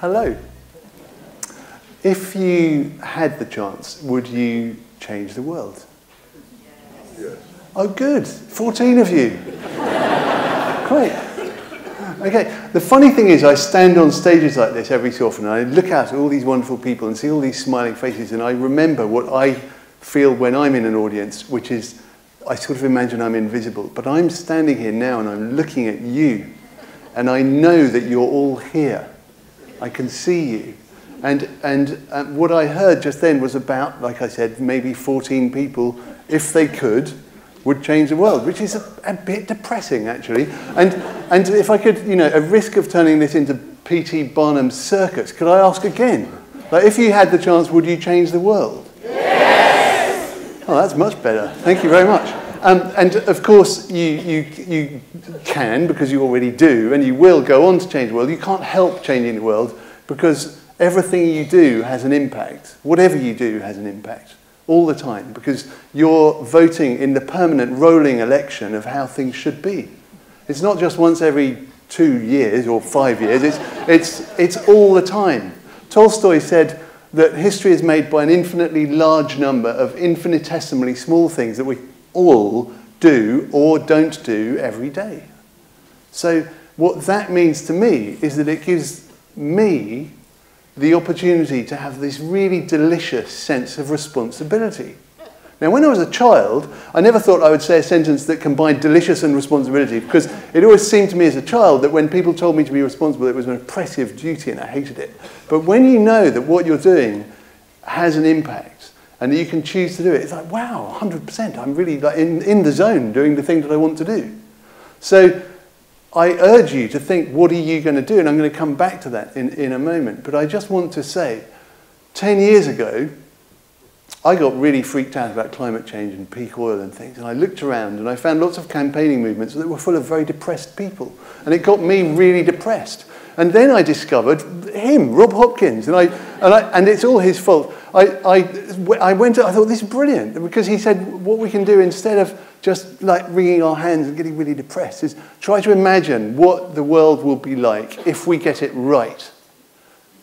Hello. If you had the chance, would you change the world? Yes. Oh, good. 14 of you. Great. Okay. The funny thing is, I stand on stages like this every so often, and I look out at all these wonderful people and see all these smiling faces, and I remember what I feel when I'm in an audience, which is, I sort of imagine I'm invisible. But I'm standing here now, and I'm looking at you, and I know that you're all here. I can see you. And what I heard just then was about, like I said, maybe 14 people, if they could, would change the world, which is a bit depressing, actually. And if I could, at risk of turning this into P.T. Barnum's circus, could I ask again? Like, if you had the chance, would you change the world? Yes! Oh, that's much better. Thank you very much. And of course, you can, because you already do, and you will go on to change the world. You can't help changing the world, because everything you do has an impact. Whatever you do has an impact, all the time, because you're voting in the permanent rolling election of how things should be. It's not just once every 2 years or 5 years, it's all the time. Tolstoy said that history is made by an infinitely large number of infinitesimally small things that we all do or don't do every day. So what that means to me is that it gives me the opportunity to have this really delicious sense of responsibility. Now, when I was a child, I never thought I would say a sentence that combined delicious and responsibility, because it always seemed to me as a child that when people told me to be responsible, it was an oppressive duty and I hated it. But when you know that what you're doing has an impact and that you can choose to do it, it's like, wow, 100%, I'm really like in the zone doing the thing that I want to do. So I urge you to think, what are you going to do? And I'm going to come back to that in a moment. But I just want to say, 10 years ago, I got really freaked out about climate change and peak oil and things. And I looked around and I found lots of campaigning movements that were full of very depressed people. And it got me really depressed. And then I discovered him, Rob Hopkins, and it's all his fault. I thought, this is brilliant, because he said what we can do instead of just like wringing our hands and getting really depressed is try to imagine what the world will be like if we get it right,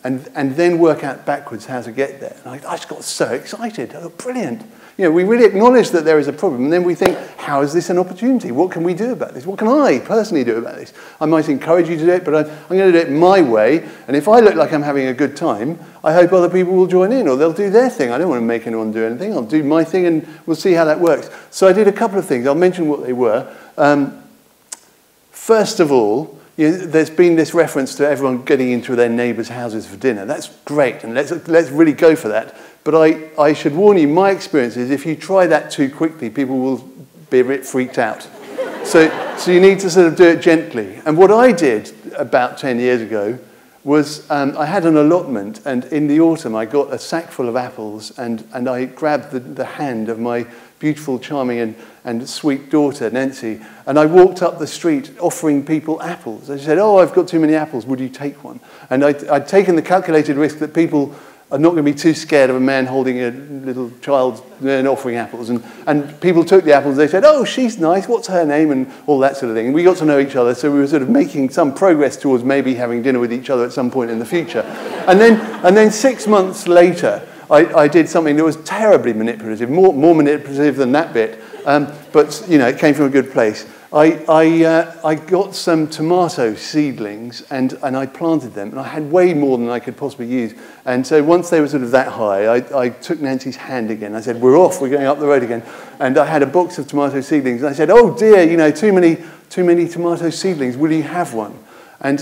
and then work out backwards how to get there. And I just got so excited. I thought, brilliant. We really acknowledge that there is a problem, and then we think, how is this an opportunity? What can we do about this? What can I personally do about this? I might encourage you to do it, but I'm going to do it my way, and if I look like I'm having a good time, I hope other people will join in, or they'll do their thing. I don't want to make anyone do anything. I'll do my thing, and we'll see how that works. So I did a couple of things. I'll mention what they were. First of all, there's been this reference to everyone getting into their neighbours' houses for dinner. That's great, and let's really go for that. But I should warn you, my experience is if you try that too quickly, people will be a bit freaked out. So you need to sort of do it gently. And what I did about 10 years ago was I had an allotment, and in the autumn I got a sack full of apples, and I grabbed the hand of my beautiful, charming and sweet daughter, Nancy, and I walked up the street offering people apples. I said, oh, I've got too many apples, would you take one? And I'd taken the calculated risk that people are not going to be too scared of a man holding a little child and offering apples. And people took the apples, they said, oh, she's nice, what's her name? And all that sort of thing. And we got to know each other, so we were sort of making some progress towards maybe having dinner with each other at some point in the future. And then 6 months later, I did something that was terribly manipulative, more manipulative than that bit, but it came from a good place. I got some tomato seedlings and I planted them, and I had way more than I could possibly use. And so once they were sort of that high, I took Nancy's hand again. I said, we're off, we're going up the road again. And I had a box of tomato seedlings. And I said, oh dear, too many tomato seedlings, will you have one? And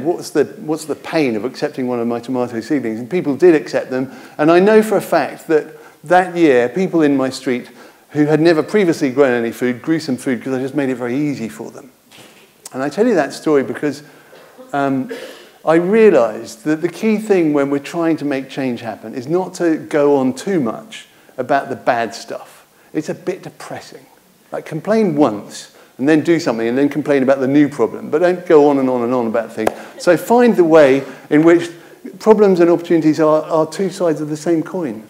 what's the pain of accepting one of my tomato seedlings? And people did accept them. And I know for a fact that year, people in my street who had never previously grown any food grew some food because I just made it very easy for them. And I tell you that story because I realized that the key thing when we're trying to make change happen is not to go on too much about the bad stuff. It's a bit depressing. Like, complain once and then do something and then complain about the new problem, but don't go on and on and on about things. So find the way in which problems and opportunities are two sides of the same coin.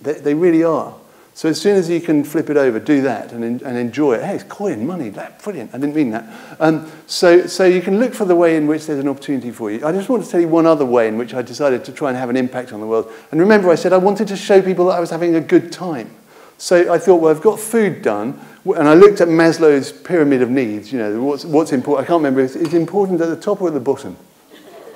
They really are. So as soon as you can flip it over, do that and enjoy it. Hey, it's coin, money, that, brilliant. I didn't mean that. So you can look for the way in which there's an opportunity for you. I just want to tell you one other way in which I decided to try and have an impact on the world. And remember, I said I wanted to show people that I was having a good time. So I thought, well, I've got food done. And I looked at Maslow's pyramid of needs. You know, what's important. I can't remember. It's important at the top or at the bottom.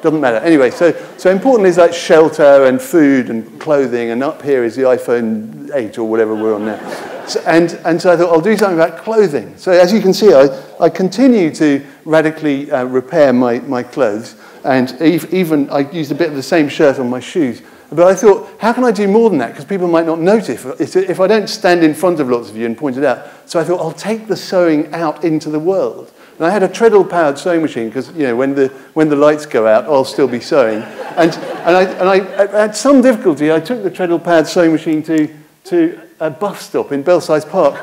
Doesn't matter. Anyway, so important is like shelter and food and clothing, and up here is the iPhone 8 or whatever we're on now. So, and so I thought, I'll do something about clothing. So as you can see, I continue to radically repair my clothes, and even I used a bit of the same shirt on my shoes. But I thought, how can I do more than that? Because people might not notice if I don't stand in front of lots of you and point it out. So I thought, I'll take the sewing out into the world. And I had a treadle-powered sewing machine because, you know, when the lights go out, I'll still be sewing. And I had some difficulty. I took the treadle-powered sewing machine to a bus stop in Belsize Park,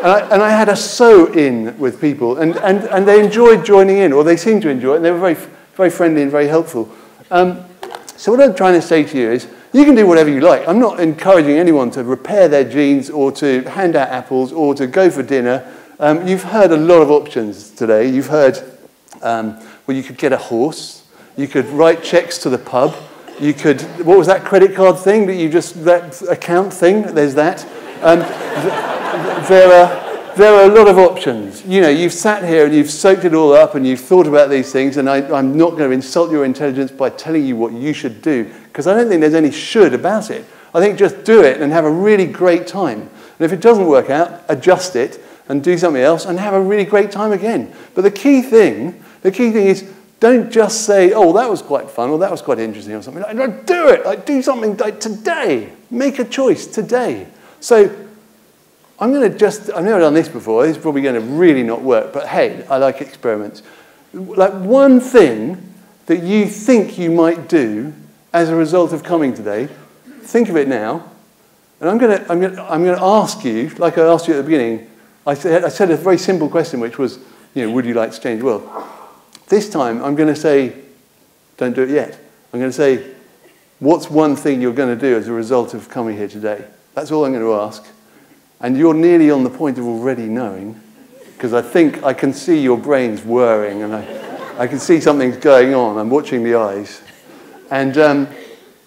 and I had a sew-in with people, and they enjoyed joining in, or they seemed to enjoy it, and they were very, very friendly and very helpful. So what I'm trying to say to you is, you can do whatever you like. I'm not encouraging anyone to repair their jeans or to hand out apples or to go for dinner. You've heard a lot of options today. You've heard, well, you could get a horse. You could write checks to the pub. You could, what was that credit card thing that you just, that account thing? There's that. There are a lot of options. You know, you've sat here and you've soaked it all up and you've thought about these things, and I'm not going to insult your intelligence by telling you what you should do, because I don't think there's any should about it. I think just do it and have a really great time. And if it doesn't work out, adjust it and do something else and have a really great time again. But the key thing is, don't just say, oh, that was quite fun, or that was quite interesting, or something. Like, do it. Like, do something like today. Make a choice today. So I've never done this before. This is probably going to really not work. But hey, I like experiments. Like, one thing that you think you might do as a result of coming today, think of it now. And I'm going to ask you, like I asked you at the beginning. I said a very simple question, which was, you know, would you like to change the world? This time, I'm going to say, don't do it yet. I'm going to say, what's one thing you're going to do as a result of coming here today? That's all I'm going to ask. And you're nearly on the point of already knowing, because I think I can see your brains whirring, and I can see something's going on. I'm watching the eyes. And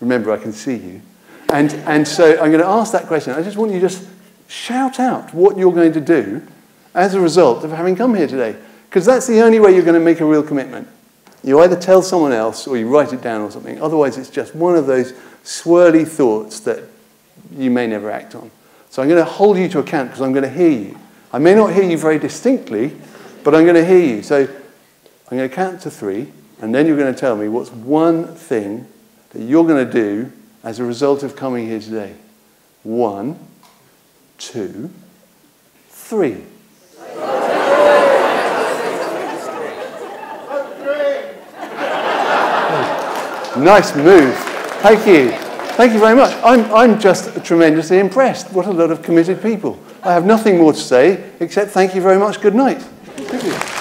remember, I can see you. And so I'm going to ask that question. I just want you to just shout out what you're going to do as a result of having come here today. Because that's the only way you're going to make a real commitment. You either tell someone else or you write it down or something. Otherwise, it's just one of those swirly thoughts that you may never act on. So I'm going to hold you to account because I'm going to hear you. I may not hear you very distinctly, but I'm going to hear you. So I'm going to count to 3, and then you're going to tell me what's one thing that you're going to do as a result of coming here today. 1, 2, 3. Nice move. Thank you. Thank you very much. I'm just tremendously impressed. What a lot of committed people. I have nothing more to say except thank you very much. Good night. Thank you.